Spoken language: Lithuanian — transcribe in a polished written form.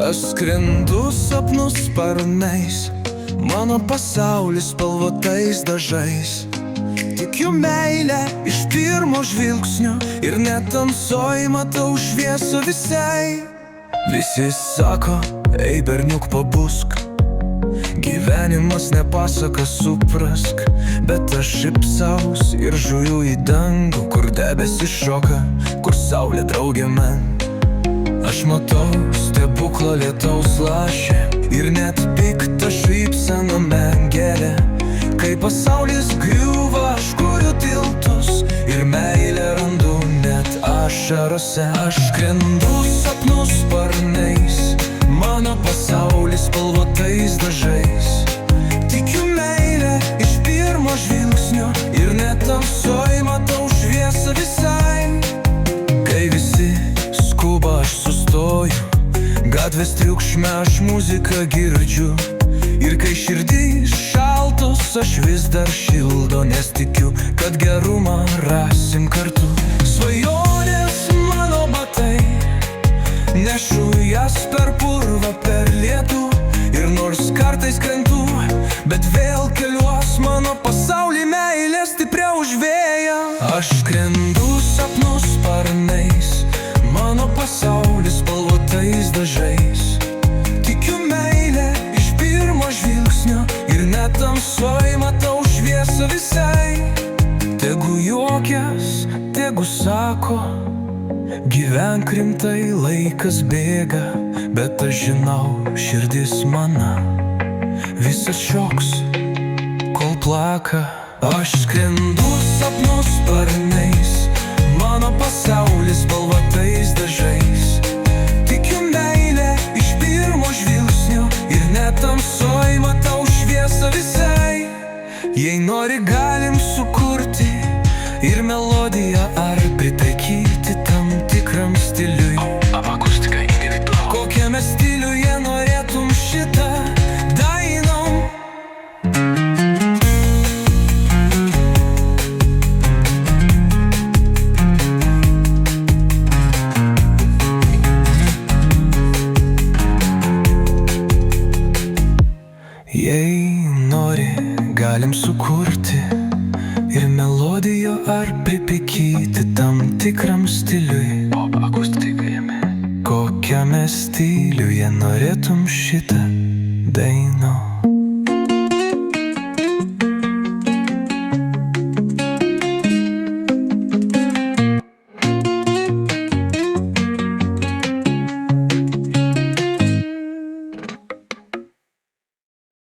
Aš skrendu sapnų sparnais, mano pasaulis spalvotais dažais. Tikiu meilę iš pirmo žvilgsnio ir net tamsoj matau šviesą visai. Visi sako, ei berniuk pabusk, gyvenimas ne pasaka, suprask. Bet aš šypsaus ir žiūriu į dangų, kur debesis šoka, kur saulė draugė man. Aš matau stebuklą lietaus lašę ir net piktą šypseną man gelia. Kai pasaulis griūva, aš kuriu tiltus ir meilę randu net ašarose. Aš skrendu sapnų sparnais, mano pasaulis spalvotais dažais. Tikiu meilę iš pirmo žvilgsnio ir net tamsoj matau šviesą visai. Kai visi skuba, aš sustoju, gatvės triukšme aš muziką girdžiu. Ir kai širdys šaltos, aš vis dar šildo, nes tikiu, kad gerumą rasim kartu. Svajonės mano batai, nešu jas per purvą, per lietų. Ir nors kartais krentu, bet vėl keliuos, mano pasaulį meilė stipriau už vėją. Aš skrendu sapnų sparnais, mano pasaulis spalvotais dažais. Tikiu meilę iš pirmo žvilgsnio ir net tamsoj matau šviesą visai. Tegu juokias, tegu sako, gyvenk rimtai, laikas bėga. Bet aš žinau, širdis mana visas šoks, kol plaka. Aš skrendu sapnų sparnais, mano pasaulis spalvotais dažais. Tikiu meilę iš pirmo žvilgsnio ir net tamsoj matau šviesą visai. Jei nori, galim sukurti ir melodiją ar pritaikyti tam tikram stiliui. Kokiame stiliuje norėtum šitą dainą? Jei nori, galim sukurti ir melodiją ar pripikyti tam tikram stiliui. Kokiame stiliuje norėtum šitą dainą?